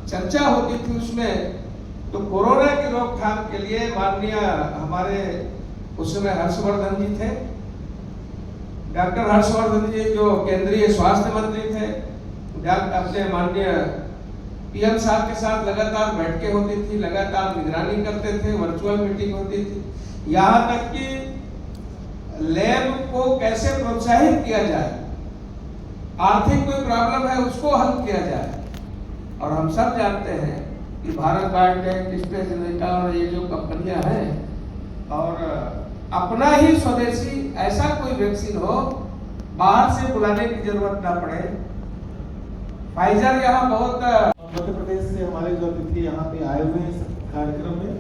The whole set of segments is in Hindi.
चर्चा होती थी उसमें, तो कोरोना की रोकथाम के लिए माननीय हमारे उस समय हर्षवर्धन जी थे, डॉक्टर हर्षवर्धन जी जो केंद्रीय स्वास्थ्य मंत्री थे, अपने माननीय पीएम साहब के साथ लगातार बैठकें होती थी, लगातार निगरानी करते थे, वर्चुअल मीटिंग होती थी, यहाँ तक कि लैब को कैसे प्रोत्साहित किया जाए, आर्थिक कोई प्रॉब्लम है उसको हल किया जाए। और हम सब जानते हैं कि भारत बायोटेक, एस्ट्राजेनेका और ये जो कंपनियां हैं, और अपना ही स्वदेशी ऐसा कोई वैक्सीन हो, बाहर से बुलाने की जरूरत ना पड़े। फाइजर यहाँ बहुत मध्य प्रदेश से हमारे जो अतिथि यहाँ पे आए हुए हैं इस कार्यक्रम में,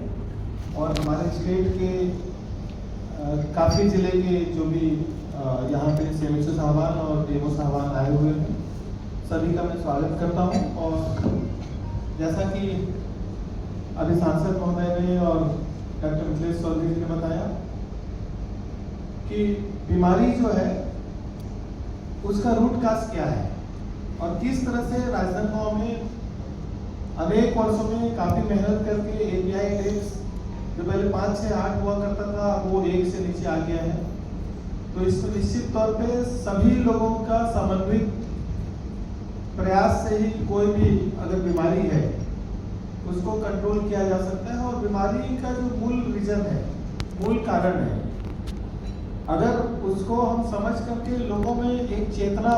और हमारे स्टेट के काफ़ी जिले के जो भी यहाँ पे सीएमएचओ साहबान और डीएमओ साहबान आए हुए हैं, सभी का मैं स्वागत करता हूँ। और जैसा कि अभी सांसद महोदय ने और डॉक्टर मिथिलेश चौधरी जी ने बताया कि बीमारी जो है उसका रूट काज क्या है और किस तरह से राजनांदगांव में अनेक वर्षों में काफ़ी मेहनत करके एपीआई टैक्स जो पहले 5 से 8 हुआ करता था वो 1 से नीचे आ गया है। तो इसमें निश्चित तौर पे सभी लोगों का समन्वित प्रयास से ही कोई भी अगर बीमारी है उसको कंट्रोल किया जा सकता है। और बीमारी का जो मूल रीजन है, मूल कारण है, अगर उसको हम समझ करके लोगों में एक चेतना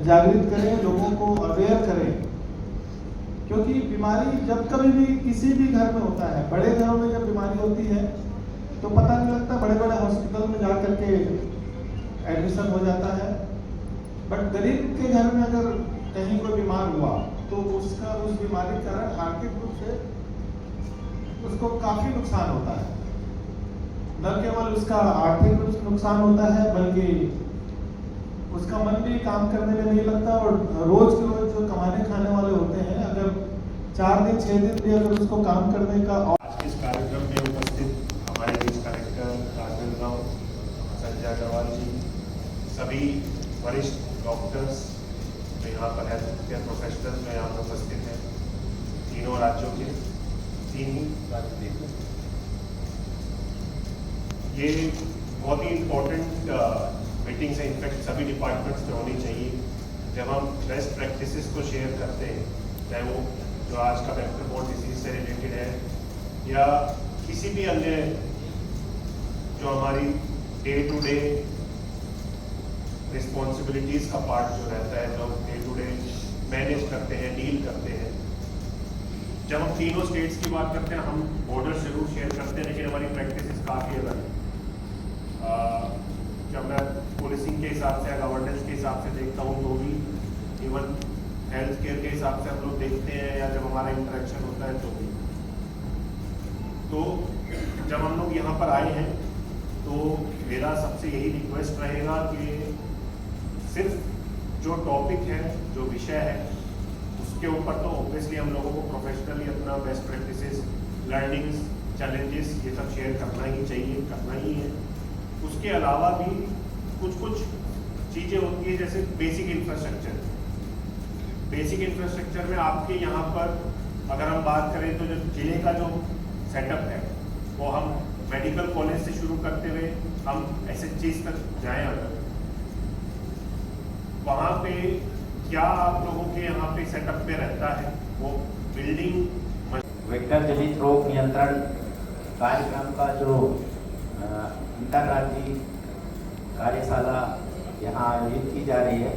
जागृत करें, लोगों को अवेयर करें, क्योंकि बीमारी जब कभी भी किसी भी घर में होता है, बड़े घरों में जब बीमारी होती है तो पता नहीं लगता, बड़े बड़े हॉस्पिटल में जा करके एडमिशन हो जाता है। बट गरीब के घर में अगर कहीं कोई बीमार हुआ तो उसका उस बीमारी के कारण आर्थिक रूप से उसको काफी नुकसान होता है। न केवल उसका आर्थिक रूप से नुकसान होता है बल्कि उसका मन भी काम करने में नहीं लगता, और रोज के रोज जो कमाने खाने वाले होते हैं, अगर 4 दिन 6 दिन भी अगर उसको काम करने का। आज के इस कार्यक्रम में उपस्थित हमारे बीच कलेक्टर राजनांदगांव संजय अग्रवाल जी, सभी वरिष्ठ डॉक्टर्स जो यहाँ पर हेल्थ केयर प्रोफेशनल्स जो यहाँ पर उपस्थित हैं, तीनों राज्यों के, 3 राज्य के, ये बहुत ही इम्पोर्टेंट मीटिंग्स हैं। इनफैक्ट सभी डिपार्टमेंट्स में होनी चाहिए। जब हम बेस्ट प्रैक्टिसेस को शेयर करते हैं, चाहे वो जो आज का वेक्टर बोर्न डिजीज से रिलेटेड है या किसी भी अन्य जो हमारी डे टू डे रिस्पॉन्सिबिलिटीज का पार्ट जो रहता है, जो डे टू डे मैनेज करते हैं, डील करते हैं। जब हम तीनों स्टेट्स की बात करते हैं, हम बॉर्डर जरूर शेयर करते हैं, लेकिन हमारी प्रैक्टिसेस काफ़ी अलग है। जब मैं पुलिसिंग के हिसाब से, गवर्नेंस के हिसाब से देखता हूँ तो भी, इवन हेल्थ केयर के हिसाब से हम लोग देखते हैं, या जब हमारा इंटरेक्शन होता है तो भी। तो जब हम लोग यहाँ पर आए हैं तो मेरा सबसे यही रिक्वेस्ट रहेगा कि सिर्फ जो टॉपिक है, जो विषय है, उसके ऊपर तो ऑब्वियसली हम लोगों को प्रोफेशनली अपना बेस्ट प्रैक्टिसेस, लर्निंग्स, चैलेंजेस ये सब शेयर करना ही चाहिए, करना ही है। उसके अलावा भी कुछ चीज़ें होती है, जैसे बेसिक इंफ्रास्ट्रक्चर। बेसिक इंफ्रास्ट्रक्चर में आपके यहाँ पर अगर हम बात करें तो जो जिले का जो सेटअप है वो हम मेडिकल कॉलेज से शुरू करते हुए हम एसएचजीज तक जाएं, अगर वहाँ पे क्या आप लोगों के यहाँ पे सेटअप पे रहता है, वो बिल्डिंग। वेक्टर जनित रोग नियंत्रण कार्यक्रम का जो अंतर्राज्यीय कार्यशाला यहाँ आयोजित की जा रही है,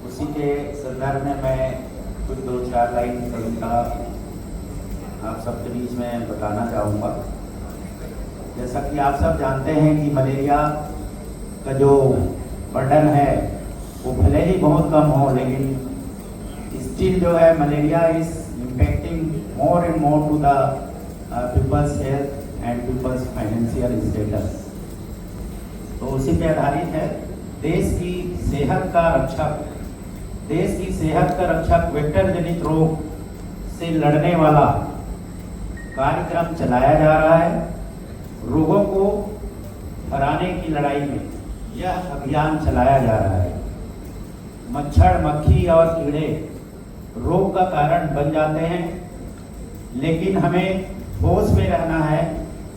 उसी के संदर्भ में मैं कुछ 2-4 लाइन कविता आप सबके बीच में बताना चाहूँगा। जैसा कि आप सब जानते हैं कि मलेरिया का जो बर्डन है वो भले ही बहुत कम हो, लेकिन स्टिल जो है malaria is impacting more and more to the people's health and people's financial status. तो उसी पे आधारित है देश की सेहत का रक्षक वेक्टर जनित रोग से लड़ने वाला कार्यक्रम चलाया जा रहा है। रोगों को हराने की लड़ाई में यह अभियान चलाया जा रहा है। मच्छर, मक्खी और कीड़े रोग का कारण बन जाते हैं, लेकिन हमें होश में रहना है,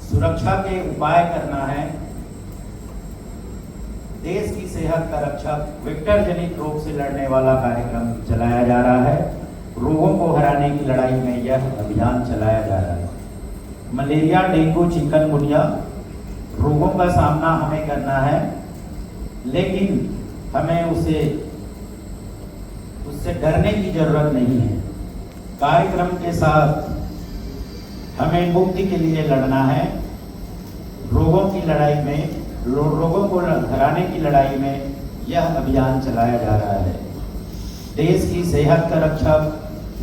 सुरक्षा के उपाय करना है। देश की सेहत का रक्षक वेक्टर जनित रोग से लड़ने वाला कार्यक्रम चलाया जा रहा है। रोगों को हराने की लड़ाई में यह अभियान चलाया जा रहा है। मलेरिया, डेंगू, चिकनगुनिया रोगों का सामना हमें करना है, लेकिन हमें उससे डरने की जरूरत नहीं है। कार्यक्रम के साथ हमें मुक्ति के लिए लड़ना है। रोगों की लड़ाई में, रोगों को हराने की लड़ाई में यह अभियान चलाया जा रहा है। देश की सेहत का रक्षक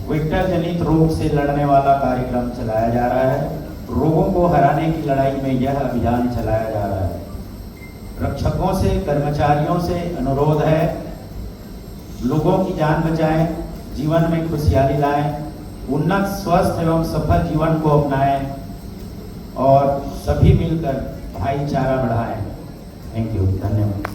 वेक्टर जनित रोग से लड़ने वाला कार्यक्रम चलाया जा रहा है। रोगों को हराने की लड़ाई में यह अभियान चलाया जा रहा है। रक्षकों से, कर्मचारियों से अनुरोध है, लोगों की जान बचाएं, जीवन में खुशहाली लाएं, उन्नत, स्वस्थ एवं सफल जीवन को अपनाएं और सभी मिलकर भाईचारा बढ़ाएं। थैंक यू, धन्यवाद।